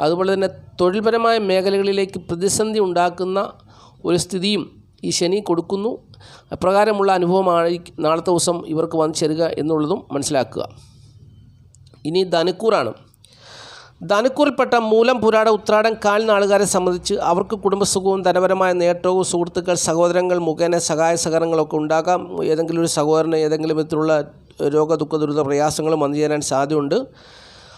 അതുപോലെ തന്നെ തൊഴിൽപരമായ മേഖലകളിലേക്ക് പ്രതിസന്ധി ഉണ്ടാക്കുന്ന ഒരു സ്ഥിതിയും ഈ ശനി കൊടുക്കുന്നു. അപ്രകാരമുള്ള അനുഭവമാണ് നാളത്തെ ദിവസം ഇവർക്ക് വന്നു ചേരുക എന്നുള്ളതും മനസ്സിലാക്കുക. ഇനി ധനുക്കൂറാണ്. ധനുക്കൂറിൽപ്പെട്ട മൂലം, പുരാട, ഉത്രാടം, കാൽ നാളുകാരെ സംബന്ധിച്ച് അവർക്ക് കുടുംബസുഖവും ധനപരമായ നേട്ടവും സുഹൃത്തുക്കൾ, സഹോദരങ്ങൾ മുഖേന സഹായ സഹകരണങ്ങളൊക്കെ ഉണ്ടാകാം. ഏതെങ്കിലും ഒരു സഹോദരന് ഏതെങ്കിലും വിധത്തിലുള്ള രോഗ, ദുഃഖ, ദുരിത പ്രയാസങ്ങളും വന്നു ചേരാൻ സാധ്യതയുണ്ട്.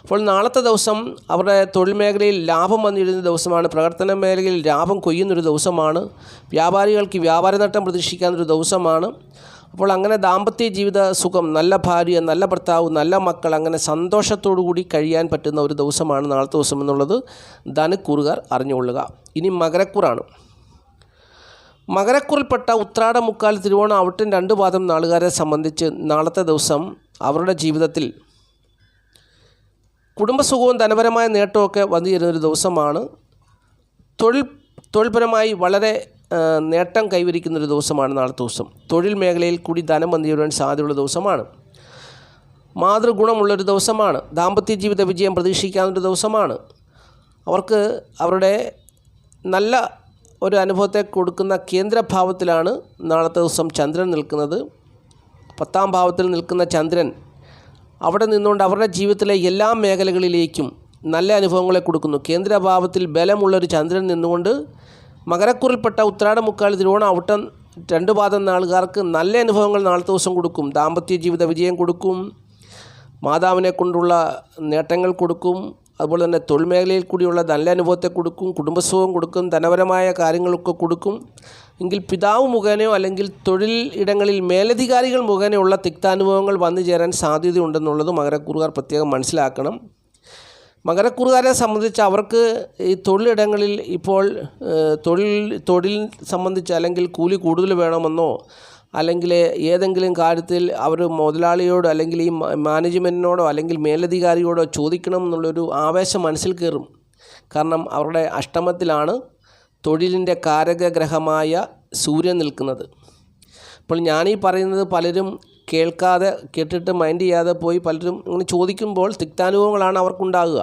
അപ്പോൾ നാളത്തെ ദിവസം അവരുടെ തൊഴിൽ മേഖലയിൽ ലാഭം വന്നിരുന്ന ദിവസമാണ്. പ്രവർത്തന മേഖലയിൽ ലാഭം കൊയ്യുന്നൊരു ദിവസമാണ്. വ്യാപാരികൾക്ക് വ്യാപാര നേട്ടം പ്രതീക്ഷിക്കാവുന്നൊരു ദിവസമാണ്. അപ്പോൾ അങ്ങനെ ദാമ്പത്യ ജീവിത സുഖം, നല്ല ഭാര്യ, നല്ല ഭർത്താവ്, നല്ല മക്കൾ, അങ്ങനെ സന്തോഷത്തോടു കൂടി കഴിയാൻ പറ്റുന്ന ഒരു ദിവസമാണ് നാളത്തെ ദിവസം എന്നുള്ളത് ധനുക്കൂറുകാർ അറിഞ്ഞുകൊള്ളുക. ഇനി മകരക്കൂറാണ്. മകരക്കൂറിൽപ്പെട്ട ഉത്രാട, മുക്കാൽ, തിരുവോണം, അവിട്ടം 2 പാദം നാളുകാരെ സംബന്ധിച്ച് നാളത്തെ ദിവസം അവരുടെ ജീവിതത്തിൽ കുടുംബസുഖവും ധനപരമായ നേട്ടമൊക്കെ വന്നു ചേരുന്നൊരു ദിവസമാണ്. തൊഴിൽപരമായി വളരെ നേട്ടം കൈവരിക്കുന്നൊരു ദിവസമാണ് നാളത്തെ ദിവസം. തൊഴിൽ മേഖലയിൽ കൂടി ധനം വന്നു ചേരുവാൻ സാധ്യതയുള്ള ദിവസമാണ്. മാതൃഗുണമുള്ളൊരു ദിവസമാണ്. ദാമ്പത്യ ജീവിത വിജയം പ്രതീക്ഷിക്കാവുന്നൊരു ദിവസമാണ്. അവർക്ക് അവരുടെ നല്ല ഒരു അനുഭവത്തെ കൊടുക്കുന്ന കേന്ദ്രഭാവത്തിലാണ് നാളത്തെ ദിവസം ചന്ദ്രൻ നിൽക്കുന്നത്. 10-ാം ഭാവത്തിൽ നിൽക്കുന്ന ചന്ദ്രൻ അവിടെ നിന്നുകൊണ്ട് അവരുടെ ജീവിതത്തിലെ എല്ലാ മേഖലകളിലേക്കും നല്ല അനുഭവങ്ങളെ കൊടുക്കുന്നു. കേന്ദ്രഭാവത്തിൽ ബലമുള്ളൊരു ചന്ദ്രൻ നിന്നുകൊണ്ട് മകരക്കൂറിൽപ്പെട്ട ഉത്രാട, മുക്കാൽ, തിരുവോണം, അവിട്ടം രണ്ട് പാദം നാളുകാർക്ക് നല്ല അനുഭവങ്ങൾ നാളത്തെ ദിവസം കൊടുക്കും. ദാമ്പത്യ ജീവിത വിജയം കൊടുക്കും, മാതാവിനെ കൊണ്ടുള്ള നേട്ടങ്ങൾ കൊടുക്കും, അതുപോലെ തന്നെ തൊഴിൽ മേഖലയിൽ കൂടിയുള്ള നല്ല അനുഭവത്തെ കൊടുക്കും, കുടുംബസുഖം കൊടുക്കും, ധനപരമായ കാര്യങ്ങളൊക്കെ കൊടുക്കും. എങ്കിൽ പിതാവ് മുഖേനയോ അല്ലെങ്കിൽ തൊഴിൽ ഇടങ്ങളിൽ മേലധികാരികൾ മുഖേനയുള്ള തിക്താനുഭവങ്ങൾ വന്നു ചേരാൻ സാധ്യതയുണ്ടെന്നുള്ളത് മകരക്കൂറുകാർ പ്രത്യേകം മനസ്സിലാക്കണം. മകരക്കൂറുകാരെ സംബന്ധിച്ച് അവർക്ക് ഈ തൊഴിലിടങ്ങളിൽ ഇപ്പോൾ തൊഴിൽ സംബന്ധിച്ച് അല്ലെങ്കിൽ കൂലി കൂടുതൽ വേണമെന്നോ അല്ലെങ്കിൽ ഏതെങ്കിലും കാര്യത്തിൽ അവർ മുതലാളിയോടോ അല്ലെങ്കിൽ ഈ മാനേജ്മെൻറ്റിനോടോ അല്ലെങ്കിൽ മേലധികാരിയോടോ ചോദിക്കണം എന്നുള്ളൊരു ആവേശം മനസ്സിൽ കയറും. കാരണം അവരുടെ അഷ്ടമത്തിലാണ് തൊഴിലിൻ്റെ കാരകഗ്രഹമായ സൂര്യൻ നിൽക്കുന്നത്. അപ്പോൾ ഞാനീ പറയുന്നത് പലരും കേട്ടിട്ട് മൈൻഡ് ചെയ്യാതെ പോയി പലരും ഇങ്ങനെ ചോദിക്കുമ്പോൾ തിക്താനുഭവങ്ങളാണ് അവർക്കുണ്ടാകുക.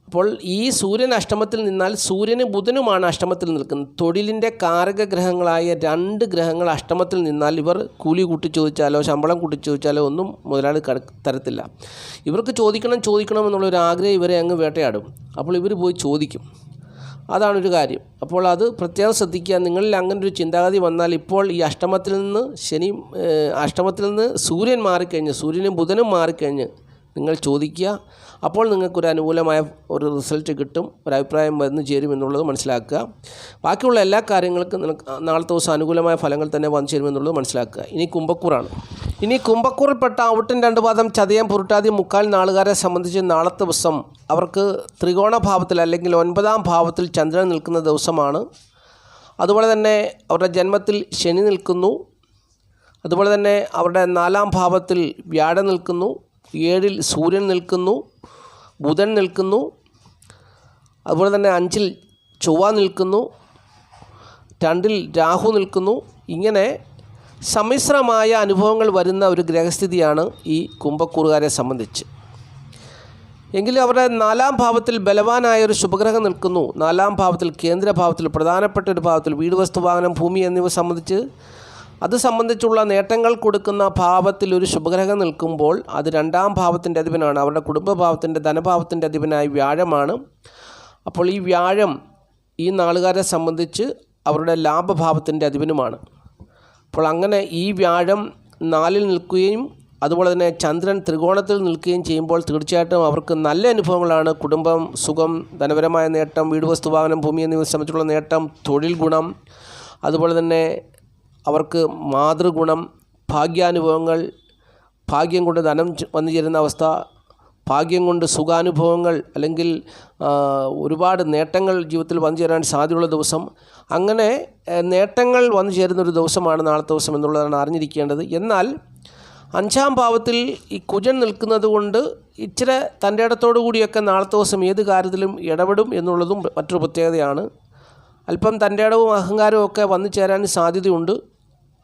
അപ്പോൾ ഈ സൂര്യൻ അഷ്ടമത്തിൽ നിന്നാൽ സൂര്യനും ബുധനുമാണ് അഷ്ടമത്തിൽ നിൽക്കുന്നത്. തൊഴിലിൻ്റെ കാരകഗ്രഹങ്ങളായ രണ്ട് ഗ്രഹങ്ങൾ അഷ്ടമത്തിൽ നിന്നാൽ ഇവർ കൂലി കൂട്ടി ചോദിച്ചാലോ ശമ്പളം കൂട്ടി ചോദിച്ചാലോ ഒന്നും മുതലാളി തരത്തില്ല. ഇവർക്ക് ചോദിക്കണം എന്നുള്ളൊരു ആഗ്രഹം ഇവരെ അങ്ങ് വേട്ടയാടും. അപ്പോൾ ഇവർ പോയി ചോദിക്കും. അതാണൊരു കാര്യം. അപ്പോൾ അത് പ്രത്യേകം ശ്രദ്ധിക്കുക. നിങ്ങളിൽ അങ്ങനെ ഒരു ചിന്താഗതി വന്നാൽ ഇപ്പോൾ ഈ അഷ്ടമത്തിൽ നിന്ന് സൂര്യൻ മാറിക്കഴിഞ്ഞ് സൂര്യനും ബുധനും മാറിക്കഴിഞ്ഞ് നിങ്ങൾ ചോദിക്കുക. അപ്പോൾ നിങ്ങൾക്കൊരു അനുകൂലമായ ഒരു റിസൾട്ട് കിട്ടും, ഒരഭിപ്രായം വന്നു ചേരും എന്നുള്ളത് മനസ്സിലാക്കുക. ബാക്കിയുള്ള എല്ലാ കാര്യങ്ങൾക്കും നാളത്തെ ദിവസം അനുകൂലമായ ഫലങ്ങൾ തന്നെ വന്നു ചേരുമെന്നുള്ളത് മനസ്സിലാക്കുക. ഇനി കുംഭക്കൂറാണ്. ഇനി കുംഭക്കൂറിൽപ്പെട്ട ഔട്ടൻ രണ്ട് പാദം ചതയം പുരുട്ടാതി മുക്കാൽ നാളുകാരെ സംബന്ധിച്ച് നാളത്തെ ദിവസം അവർക്ക് ത്രികോണഭാവത്തിൽ അല്ലെങ്കിൽ 9ാം ഭാവത്തിൽ ചന്ദ്രൻ നിൽക്കുന്ന ദിവസമാണ്. അതുപോലെ തന്നെ അവരുടെ ജന്മത്തിൽ ശനി നിൽക്കുന്നു. അതുപോലെ തന്നെ അവരുടെ 4ാം ഭാവത്തിൽ വ്യാഴം നിൽക്കുന്നു. 7ൽ സൂര്യൻ നിൽക്കുന്നു, ബുധൻ നിൽക്കുന്നു. അതുപോലെ തന്നെ 5ൽ ചൊവ്വ നിൽക്കുന്നു, 2ൽ രാഹു നിൽക്കുന്നു. ഇങ്ങനെ സമ്മിശ്രമായ അനുഭവങ്ങൾ വരുന്ന ഒരു ഗ്രഹസ്ഥിതിയാണ് ഈ കുംഭക്കൂറുകാരെ സംബന്ധിച്ച്. എങ്കിലും അവരുടെ 4ാം ഭാവത്തിൽ ബലവാനായ ഒരു ശുഭഗ്രഹം നിൽക്കുന്നു. 4ാം ഭാവത്തിൽ കേന്ദ്രഭാവത്തിൽ പ്രധാനപ്പെട്ട ഒരു ഭാവത്തിൽ വീട്, വസ്തു, വാഹനം, ഭൂമി എന്നിവ സംബന്ധിച്ചുള്ള നേട്ടങ്ങൾ കൊടുക്കുന്ന ഭാവത്തിൽ ഒരു ശുഭഗ്രഹം നിൽക്കുമ്പോൾ അത് 2ാം ഭാവത്തിൻ്റെ അധിപനാണ്. അവരുടെ കുടുംബഭാവത്തിൻ്റെ ധനഭാവത്തിൻ്റെ അധിപനായ വ്യാഴമാണ്. അപ്പോൾ ഈ വ്യാഴം ഈ നാളുകാരെ സംബന്ധിച്ച് അവരുടെ ലാഭഭാവത്തിൻ്റെ അധിപനുമാണ്. അപ്പോൾ അങ്ങനെ ഈ വ്യാഴം 4ൽ നിൽക്കുകയും അതുപോലെ തന്നെ ചന്ദ്രൻ ത്രികോണത്തിൽ നിൽക്കുകയും ചെയ്യുമ്പോൾ തീർച്ചയായിട്ടും അവർക്ക് നല്ല അനുഭവങ്ങളാണ്. കുടുംബം, സുഖം, ധനപരമായ നേട്ടം, വീട്, വസ്തു, വാഹനം, ഭൂമി എന്നിവ സംബന്ധിച്ചുള്ള നേട്ടം, തൊഴിൽ ഗുണം, അതുപോലെ തന്നെ അവർക്ക് മാതൃഗുണം, ഭാഗ്യാനുഭവങ്ങൾ, ഭാഗ്യം കൊണ്ട് ധനം വന്നു ചേരുന്ന അവസ്ഥ, ഭാഗ്യം കൊണ്ട് സുഖാനുഭവങ്ങൾ അല്ലെങ്കിൽ ഒരുപാട് നേട്ടങ്ങൾ ജീവിതത്തിൽ വന്നു ചേരാൻ സാധ്യതയുള്ള ദിവസം. അങ്ങനെ നേട്ടങ്ങൾ വന്നു ചേരുന്നൊരു ദിവസമാണ് നാളത്തെ ദിവസം എന്നുള്ളതാണ് അറിഞ്ഞിരിക്കേണ്ടത്. എന്നാൽ 5ാം ഭാവത്തിൽ ഈ കുജൻ നിൽക്കുന്നത് കൊണ്ട് ഇച്ചിരി തൻ്റെ ഇടത്തോടു കൂടിയൊക്കെ നാളത്തെ ദിവസം ഏത് കാര്യത്തിലും ഇടപെടും എന്നുള്ളതും മറ്റൊരു പ്രത്യേകതയാണ്. അല്പം തൻ്റെ ഇടവും അഹങ്കാരവും ഒക്കെ വന്നു ചേരാൻ സാധ്യതയുണ്ട്.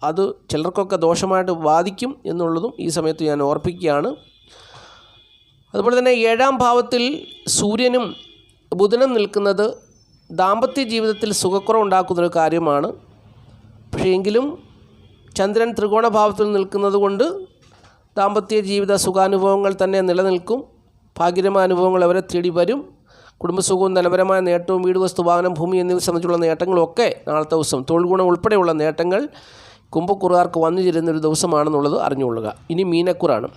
അത് ചിലർക്കൊക്കെ ദോഷമായിട്ട് ബാധിക്കും എന്നുള്ളതും ഈ സമയത്ത് ഞാൻ ഓർപ്പിക്കുകയാണ്. അതുപോലെ തന്നെ 7ാം ഭാവത്തിൽ സൂര്യനും ബുധനും നിൽക്കുന്നത് ദാമ്പത്യ ജീവിതത്തിൽ സുഖക്കുറവുണ്ടാക്കുന്നൊരു കാര്യമാണ്. പക്ഷേ എങ്കിലും ചന്ദ്രൻ ത്രികോണഭാവത്തിൽ നിൽക്കുന്നത് കൊണ്ട് ദാമ്പത്യ ജീവിത സുഖാനുഭവങ്ങൾ തന്നെ നിലനിൽക്കും. ഭാഗ്യകരമായ അനുഭവങ്ങൾ അവരെ തേടി വരും. കുടുംബസുഖവും ധനപരമായ നേട്ടവും വീട്, വസ്തു, വാഹനം, ഭൂമി എന്നിവ സംബന്ധിച്ചുള്ള നേട്ടങ്ങളൊക്കെ നാളത്തെ ദിവസം തൊഴിൽ ഗുണം ഉൾപ്പെടെയുള്ള നേട്ടങ്ങൾ കുംഭക്കൂറുകാർക്ക് വന്നു ചേരുന്നൊരു ദിവസമാണെന്നുള്ളത് അറിഞ്ഞുകൊള്ളുക. ഇനി മീനക്കൂറാണ്.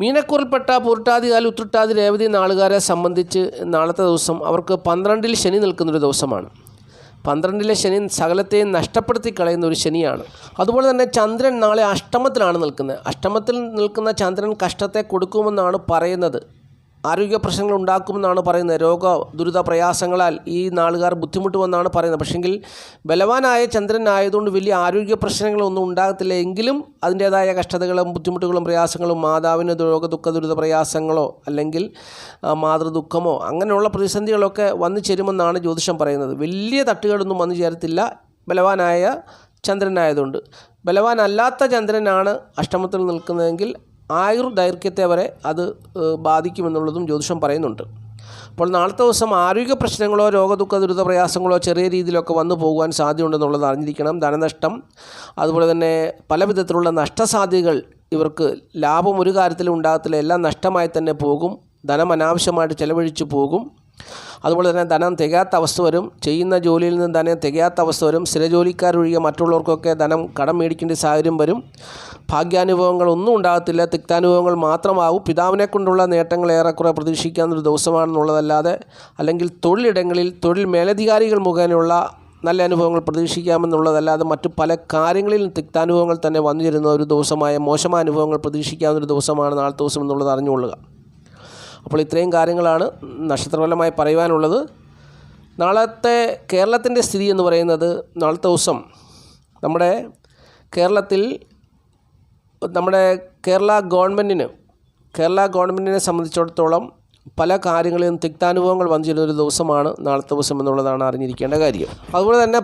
മീനക്കൂറിൽപ്പെട്ട പൂരട്ടാതി, ഉത്രട്ടാതി, രേവതി നാളുകാരെ സംബന്ധിച്ച് നാളത്തെ ദിവസം അവർക്ക് 12ൽ ശനി നിൽക്കുന്നൊരു ദിവസമാണ്. 12ലെ ശനി സകലത്തെയും നഷ്ടപ്പെടുത്തി കളയുന്ന ഒരു ശനിയാണ്. അതുപോലെ തന്നെ ചന്ദ്രൻ നാളെ അഷ്ടമത്തിലാണ് നിൽക്കുന്നത്. അഷ്ടമത്തിൽ നിൽക്കുന്ന ചന്ദ്രൻ കഷ്ടത്തെ കൊടുക്കുമെന്നാണ് പറയുന്നത്. ആരോഗ്യ പ്രശ്നങ്ങൾ ഉണ്ടാക്കുമെന്നാണ് പറയുന്നത്. രോഗ ദുരിത പ്രയാസങ്ങളാൽ ഈ നാളുകാർ ബുദ്ധിമുട്ടുമെന്നാണ് പറയുന്നത്. പക്ഷെങ്കിൽ ബലവാനായ ചന്ദ്രൻ ആയതുകൊണ്ട് വലിയ ആരോഗ്യ പ്രശ്നങ്ങളൊന്നും ഉണ്ടാകത്തില്ല. എങ്കിലും അതിൻ്റേതായ കഷ്ടതകളും ബുദ്ധിമുട്ടുകളും പ്രയാസങ്ങളും മാതാവിന് രോഗ ദുഃഖ ദുരിത പ്രയാസങ്ങളോ അല്ലെങ്കിൽ മാതൃദുഃഖമോ അങ്ങനെയുള്ള പ്രതിസന്ധികളൊക്കെ വന്നു ചേരുമെന്നാണ് ജ്യോതിഷം പറയുന്നത്. വലിയ തട്ടുകളൊന്നും വന്നു ചേരത്തില്ല ബലവാനായ ചന്ദ്രനായതുകൊണ്ട്. ബലവാനല്ലാത്ത ചന്ദ്രനാണ് അഷ്ടമത്തിൽ നിൽക്കുന്നതെങ്കിൽ ആയുർദൈർഘ്യത്തെ വരെ അത് ബാധിക്കുമെന്നുള്ളതും ജ്യോതിഷം പറയുന്നുണ്ട്. അപ്പോൾ നാളത്തെ ദിവസം ആരോഗ്യ പ്രശ്നങ്ങളോ രോഗദുഃഖ ദുരിത പ്രയാസങ്ങളോ ചെറിയ രീതിയിലൊക്കെ വന്നു പോകുവാൻ സാധ്യതയുണ്ടെന്നുള്ളത് അറിഞ്ഞിരിക്കണം. ധനനഷ്ടം, അതുപോലെ തന്നെ പല വിധത്തിലുള്ള നഷ്ടസാധ്യതകൾ ഇവർക്ക്. ലാഭം ഒരു കാര്യത്തിലും ഉണ്ടാകത്തില്ല, എല്ലാം നഷ്ടമായി തന്നെ പോകും. ധനം അനാവശ്യമായിട്ട് ചെലവഴിച്ചു പോകും. അതുപോലെ തന്നെ ധനം തികയാത്ത അവസ്ഥ വരും. ചെയ്യുന്ന ജോലിയിൽ നിന്ന് ധനം തികയാത്ത അവസ്ഥ വരും. സ്ഥിരജോലിക്കാരൊഴികെ മറ്റുള്ളവർക്കൊക്കെ ധനം കടം മേടിക്കേണ്ട സാഹചര്യം വരും. ഭാഗ്യാനുഭവങ്ങളൊന്നും ഉണ്ടാകത്തില്ല, തിക്താനുഭവങ്ങൾ മാത്രമാവും. പിതാവിനെ കൊണ്ടുള്ള നേട്ടങ്ങൾ ഏറെക്കുറെ പ്രതീക്ഷിക്കാവുന്നൊരു ദിവസമാണെന്നുള്ളതല്ലാതെ, അല്ലെങ്കിൽ തൊഴിലിടങ്ങളിൽ തൊഴിൽ മേലധികാരികൾ മുഖേനയുള്ള നല്ല അനുഭവങ്ങൾ പ്രതീക്ഷിക്കാമെന്നുള്ളതല്ലാതെ മറ്റു പല കാര്യങ്ങളിലും തിക്താനുഭവങ്ങൾ തന്നെ വന്നു ചേരുന്ന ഒരു ദിവസമായ മോശമായ അനുഭവങ്ങൾ പ്രതീക്ഷിക്കാവുന്നൊരു ദിവസമാണ് നാളത്തെ ദിവസം എന്നുള്ളത് അറിഞ്ഞുകൊള്ളുക. അപ്പോൾ ഇത്രയും കാര്യങ്ങളാണ് നക്ഷത്രഫലമായി പറയുവാനുള്ളത്. നാളത്തെ കേരളത്തിൻ്റെ സ്ഥിതി എന്ന് പറയുന്നത്, നാളത്തെ ദിവസം നമ്മുടെ കേരളത്തിൽ കേരള ഗവൺമെൻറ്റിനെ സംബന്ധിച്ചിടത്തോളം പല കാര്യങ്ങളിലും തിക്താനുഭവങ്ങൾ വന്നു ചേരുന്നൊരു ദിവസമാണ് നാളത്തെ ദിവസം എന്നുള്ളതാണ് അറിഞ്ഞിരിക്കേണ്ട കാര്യം. അതുപോലെ തന്നെ